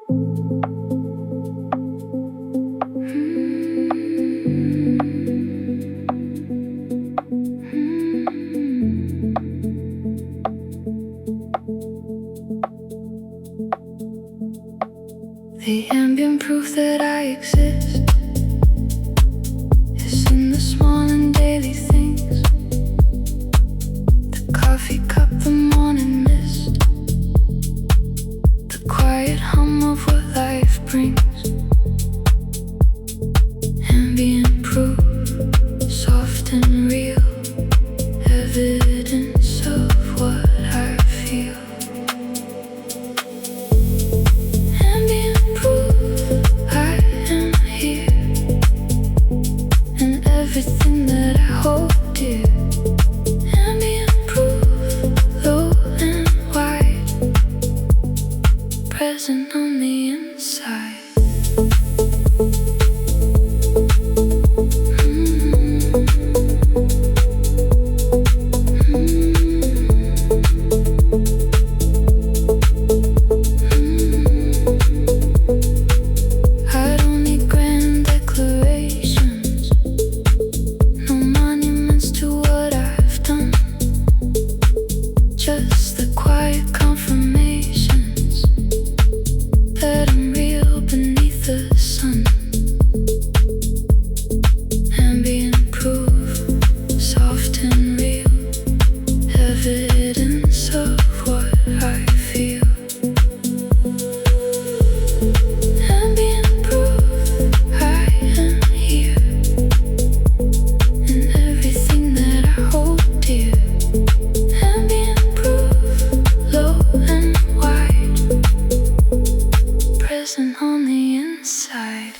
The ambient proof that I exist is in the small and daily things. The coffee cup, the morning mist, the quiet hum of what life brings. Ambient proof, soft and real, evidence of what I feel. Everything that I hold dear. Ambient proof, low and wide, present on the inside. Just the quiet confirmations that I'm real beneath the sun. Ambient proof, soft and real, evidence of what I feel. Ambient proof, I am here in everything that I hold dear. Present on the inside.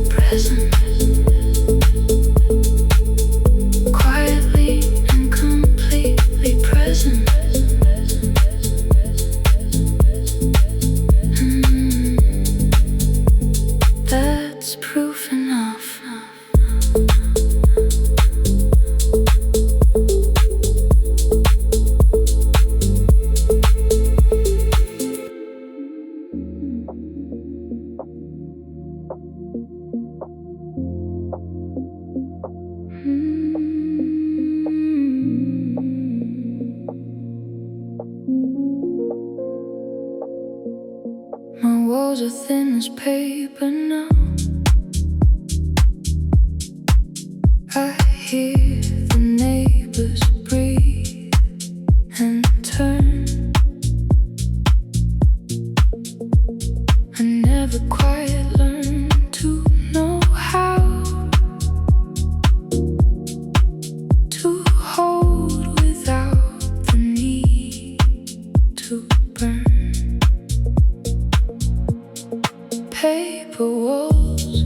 Present, quietly and completely present. That's proof enough. My walls are thin as paper now. I hear the neighbors breathe and turn. I never quite learned to know how to hold without the need to burn. Paper walls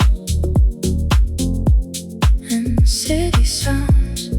and city sounds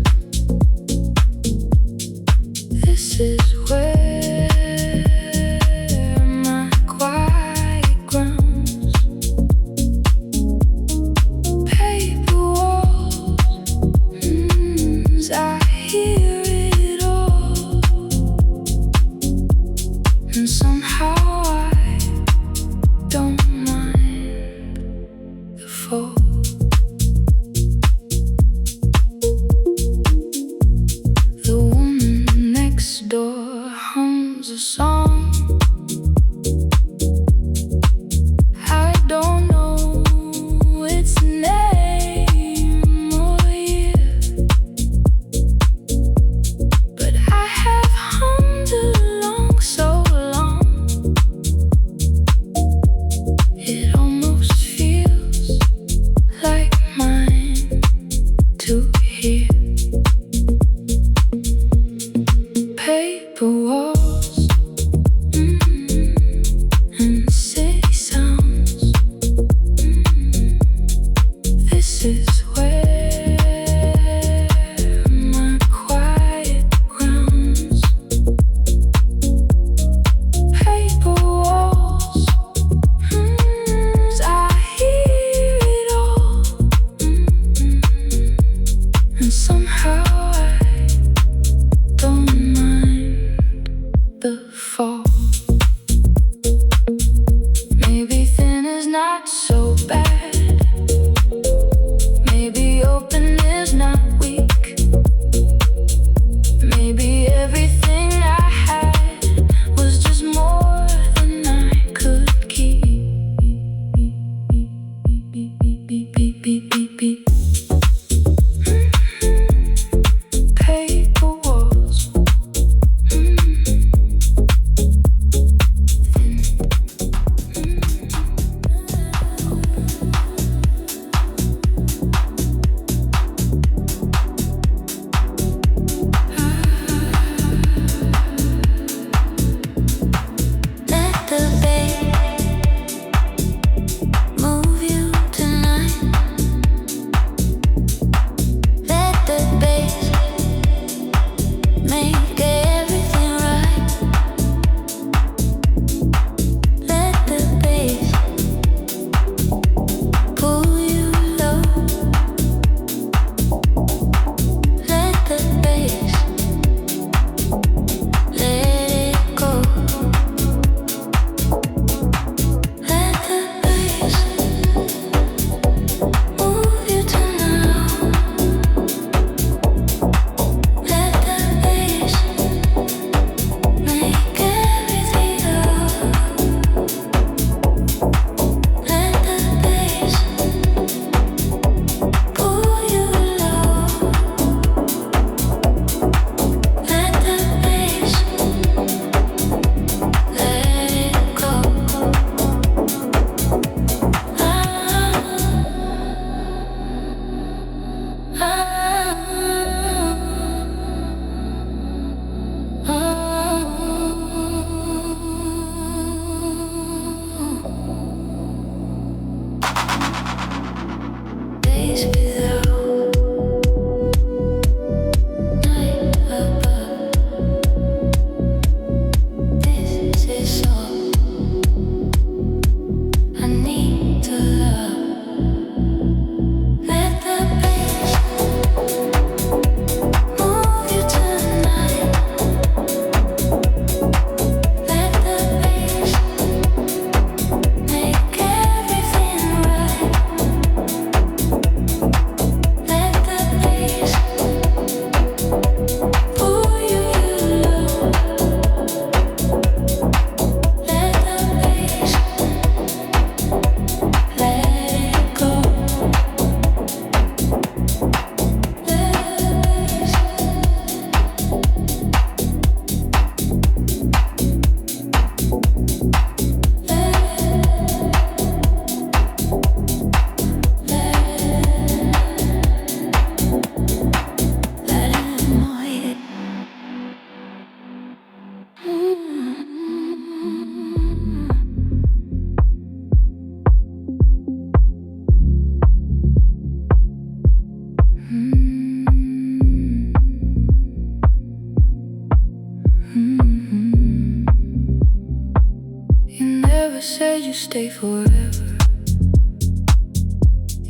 Said you stay forever.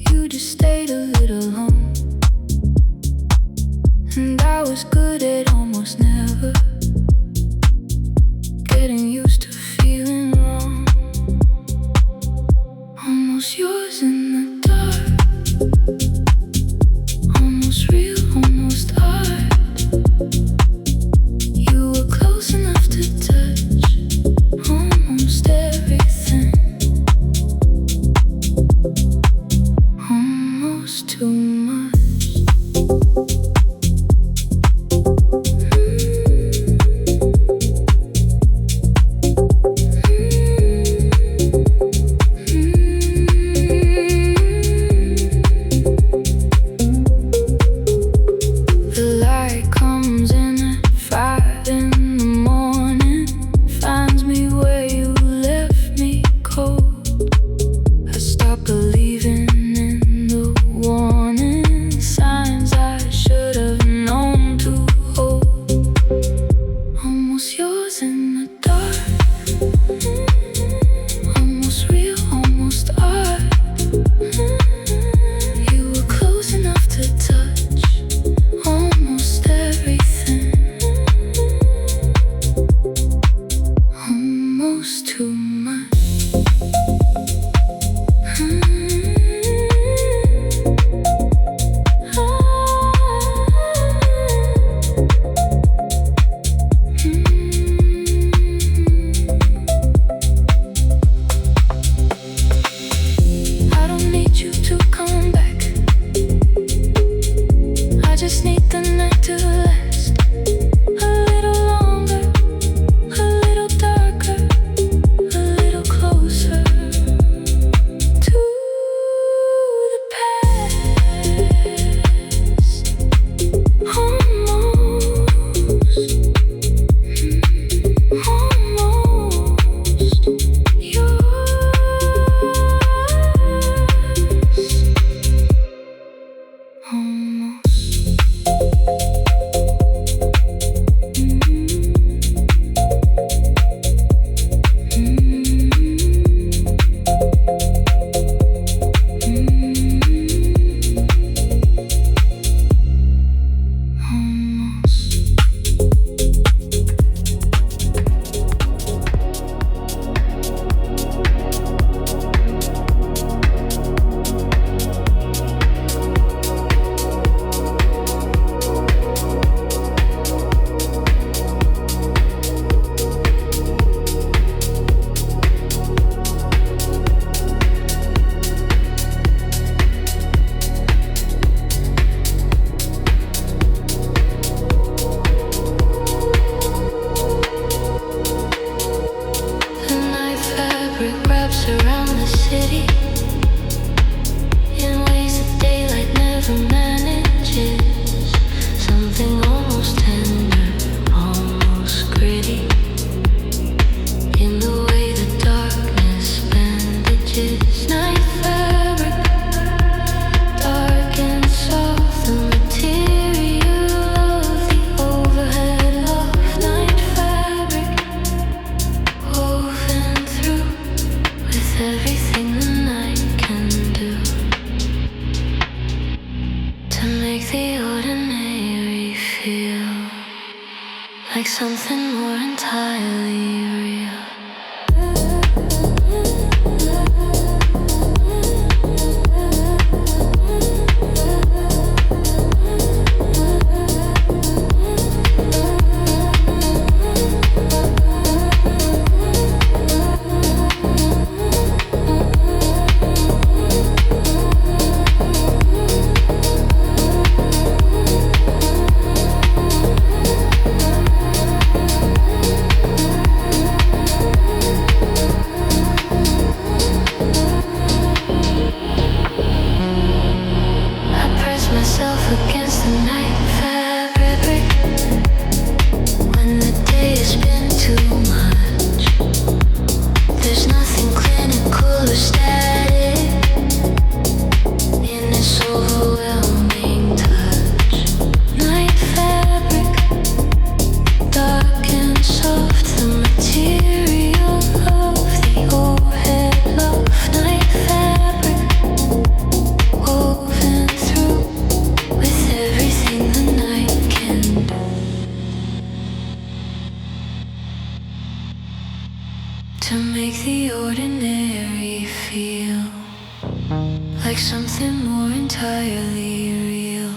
You just stayed a little long, and I was good at almost never getting used to feeling wrong. Almost yours in the dark, almost real, almost art. You were close enough to touch almost everything, almost too much. The light comes in at 5 in the morning, finds me where you left me cold. I stopped believing in the warning signs I should something more entirely real. To make the ordinary feel like something more entirely real.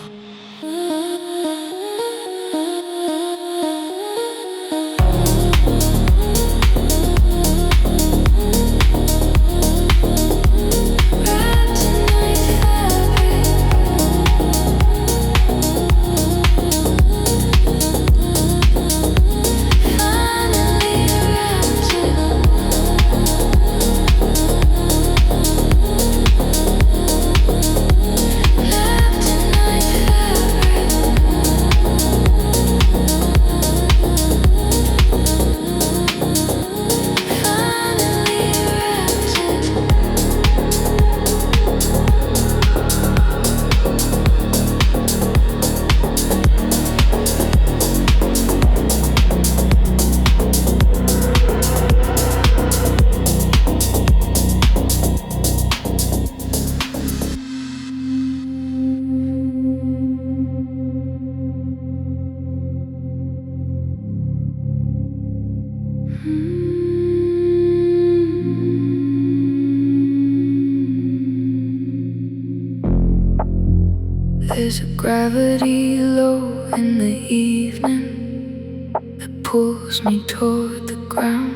There's a gravity low in the evening that pulls me toward the ground.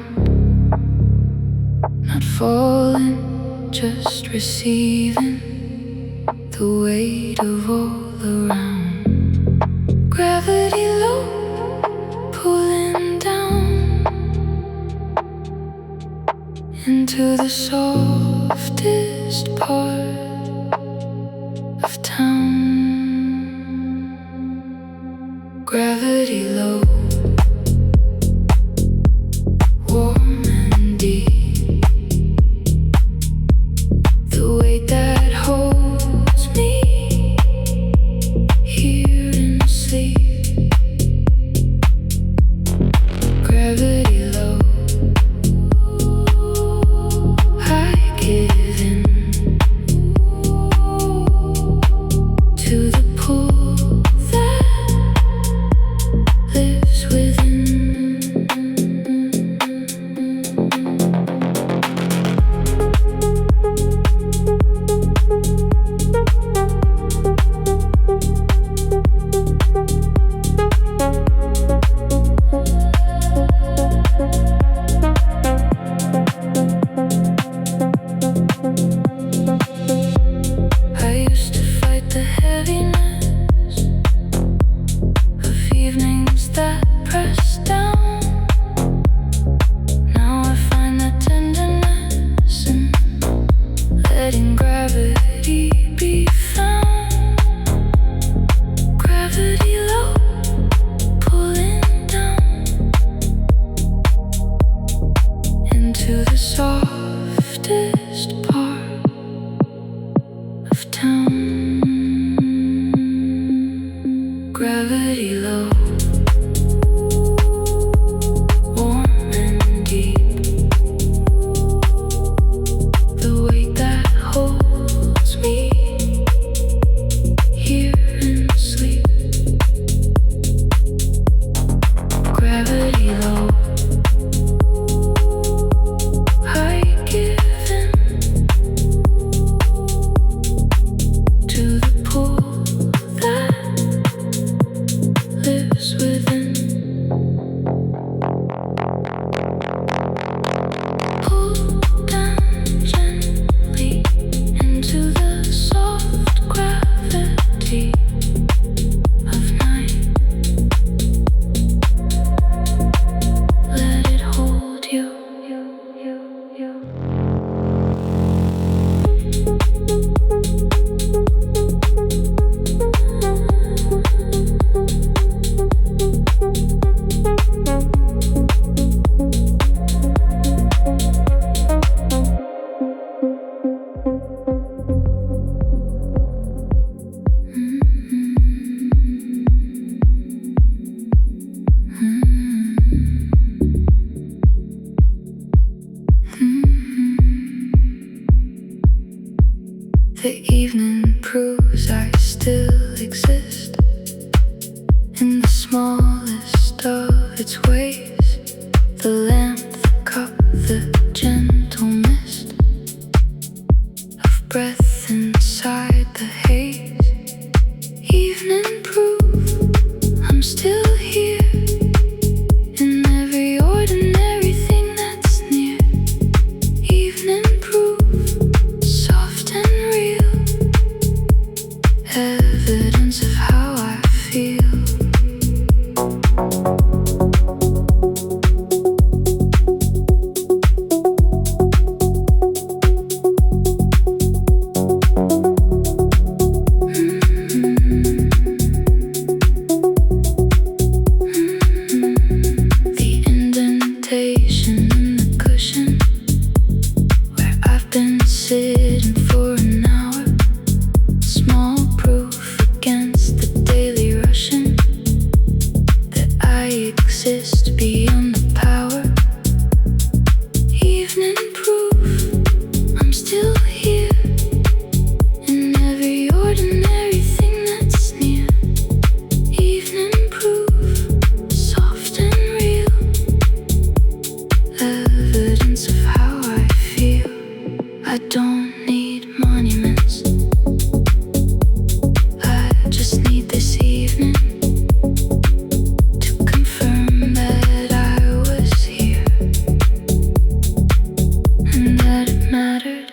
Not falling, just receiving the weight of all around. Gravity low, pulling down into the softest part of town. Gravity low, warm and deep. The weight that holds me here in sleep. Gravity low, I give in to the pull that lives within. I used to fight the heaviness of evenings that press down. Now I find that tenderness in letting gravity be found. Gravity low, pulling down into the softest part of town. Gravity low, warm and deep. The weight that holds me here in sleep. Gravity its ways, the lamp, the cup, the gentle mist of breath inside the haze. Evening proof, I'm still here in every ordinary thing that's near. Evening proof, soft and real, evidence of how I feel. The indentation in the cushion where I've been sitting for an hour. Small proof against the daily rushing that I exist beyond the power. Evening proof, I'm still here in every ordinary thing that's near. Evening proof, soft and real, evidence of how I feel. I don't need monuments, I just need this evening to confirm that I was here and that it mattered.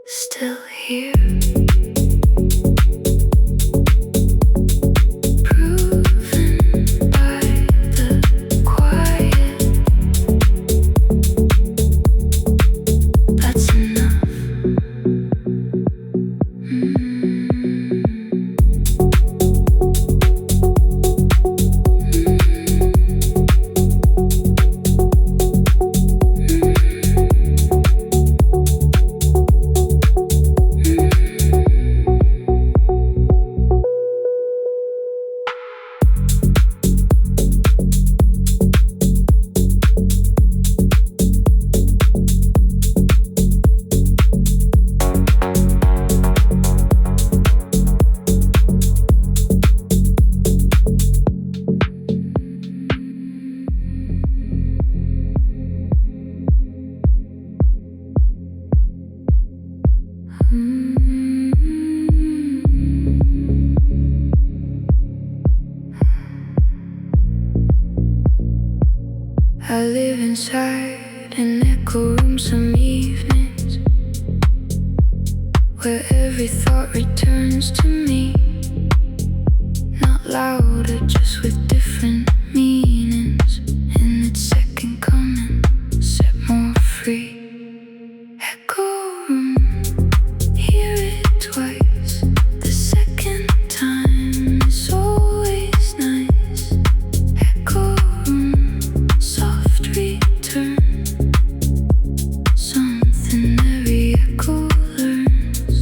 Still here. Proven by the quiet. That's enough. I live inside an echo room some evenings where every thought returns to me. Not louder, just with different meanings. In its second coming, set more free. Echo room, hear it twice. The second time is always nice. Echo room, soft return. Something every echo learns.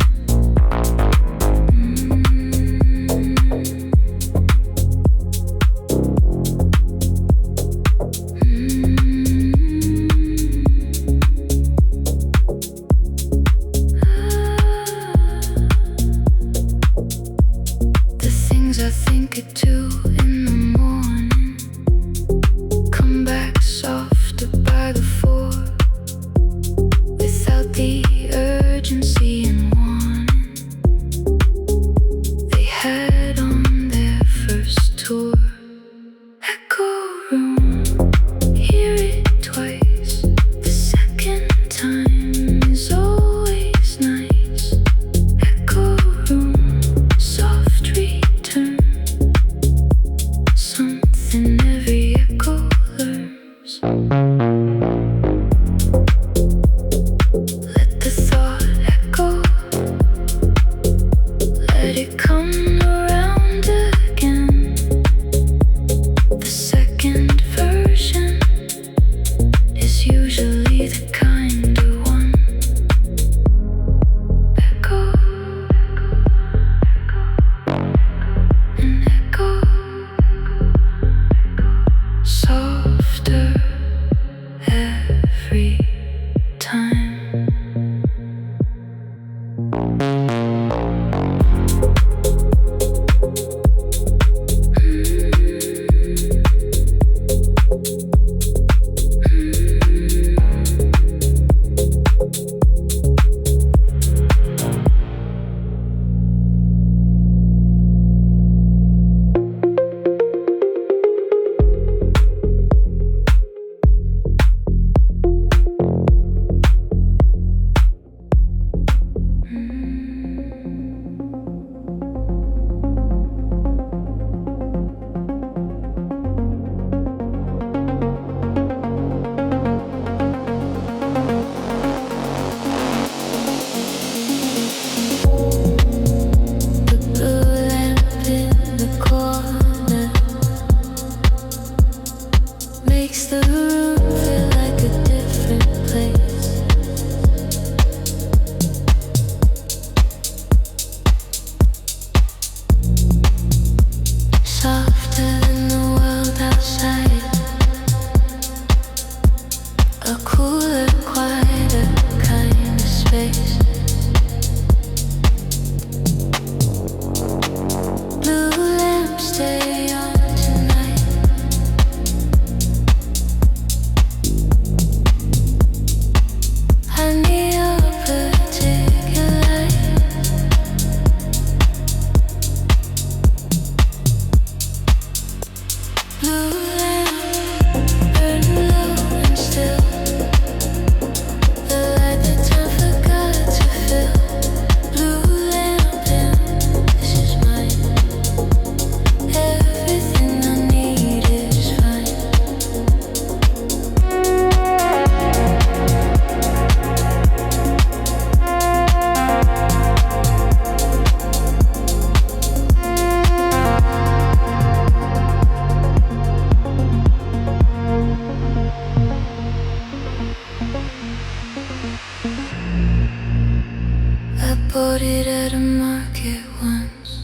it at a market once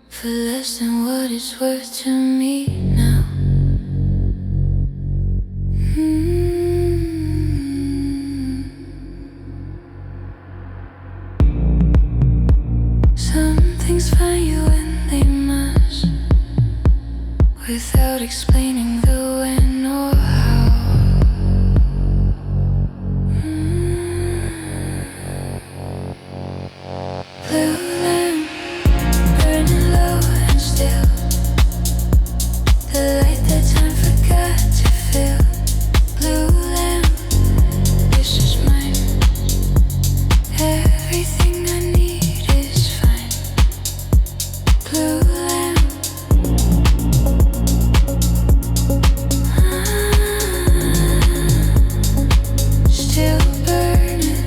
for less than what it's worth to me now. Some things find you when they must, without explaining the when or how. Blue lamp burning low and still, the light that time forgot to fill. Blue lamp, this is mine. Everything I need is fine. Blue lamp, still burning.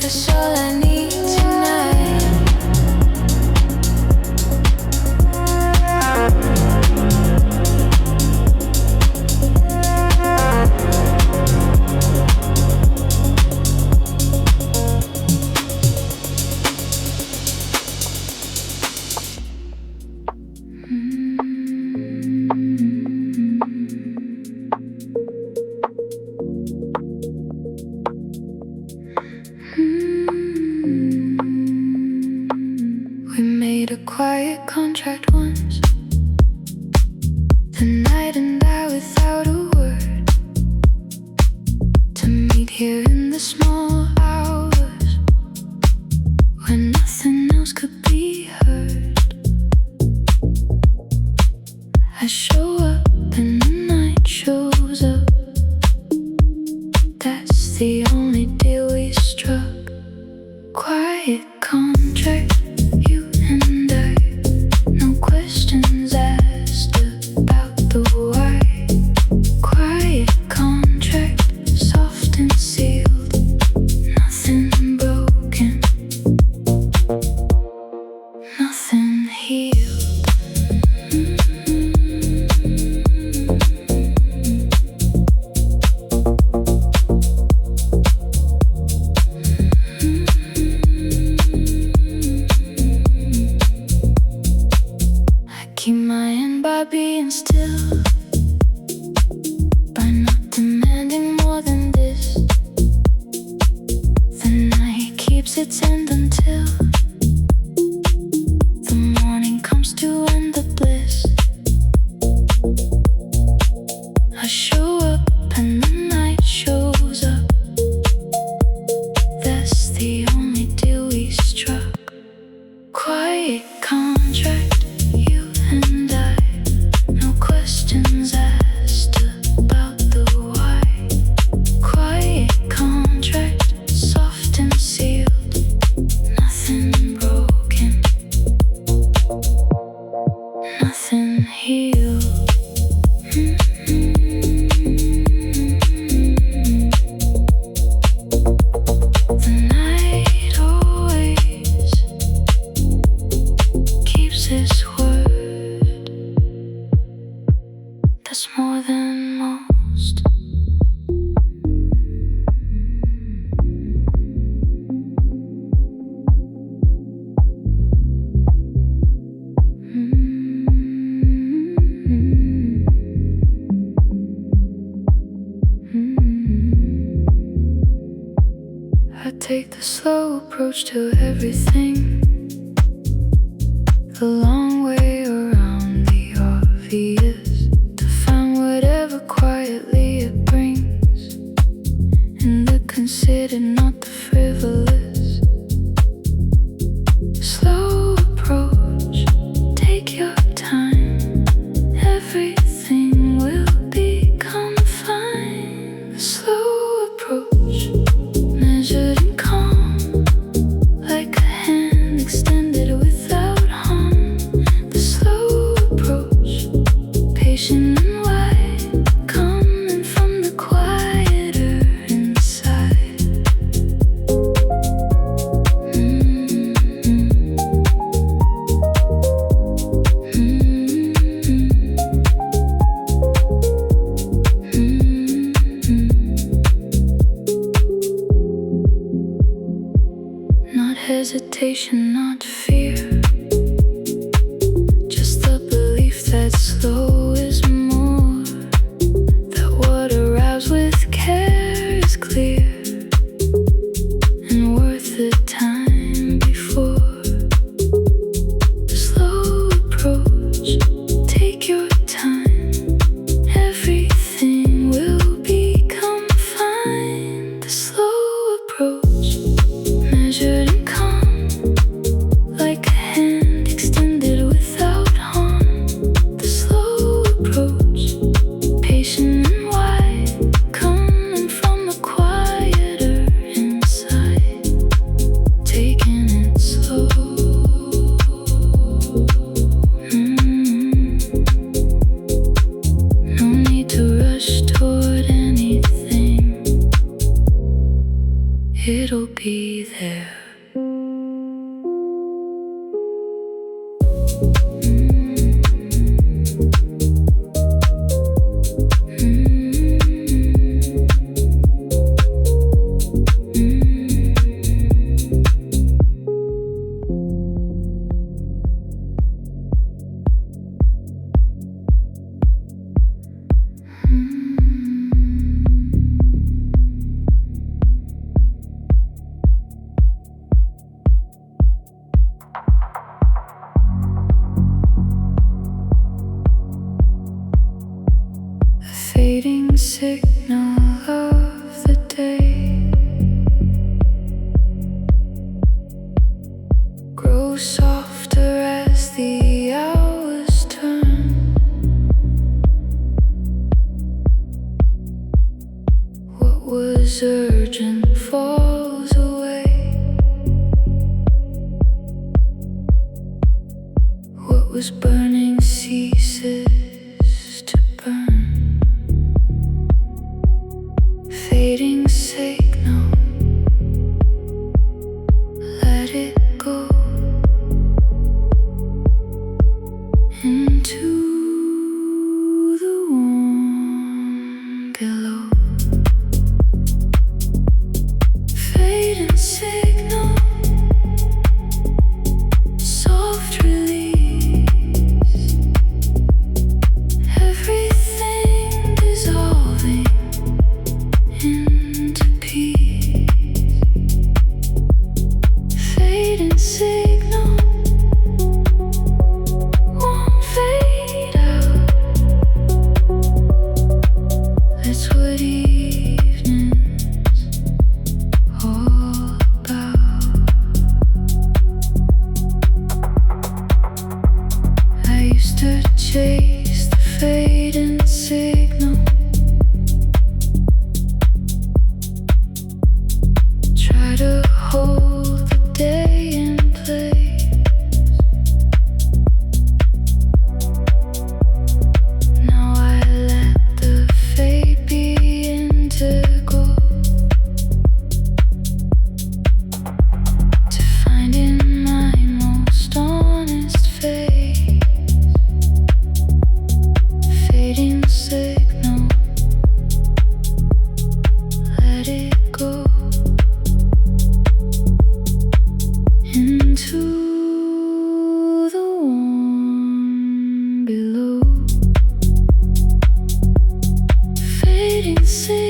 That's all I need tonight. We made a quiet contract once, the night and I without a word, to meet here in the small hours when nothing else could be heard. I show up and the night shows up. That's the only deal we struck. Quiet contract, you and I. No questions asked about the why. Quiet contract, soft and sealed. Nothing broken, nothing healed. Keep my end by being still, by not demanding more than this. The night keeps its end until the morning comes to end the bliss. I show up and the night shows up. That's the only deal we struck. Quiet contract, you and I. No questions asked about the why. Quiet contract, soft and sealed. Nothing broken, nothing healed. The night always keeps its word. That's more than most. I take the slow approach to everything, the long way around the obvious, to find whatever quietly it brings, in the considered, not the frivolous. Slow approach, take your time, everything will become fine. The slow approach, measured and calm, like a hand extended without harm. hesitation, not fear. Just the belief that slow is more, that what arrives with care is clear and worth the time before. Slow approach, take your time, everything will become fine. The slow approach, measured and calm, like a hand extended without harm. The slow approach, patient and wide, coming from the quieter inside, taking it slow. No need to rush toward anything, it'll be there. Fading signal of the day grows softer as the hours turn. What was urgent falls away. What was burning ceases to burn. Fading signal, let it go into the warm below. Fading signal, soft release, everything dissolving into peace. Fading signal won't fade out. That's what evening's all about. I used to chase the fading signal, try to hold the day in place. Now I let the fade be integral to finding my most honest face. Fading signal, let it go into the warm below. Fading signal.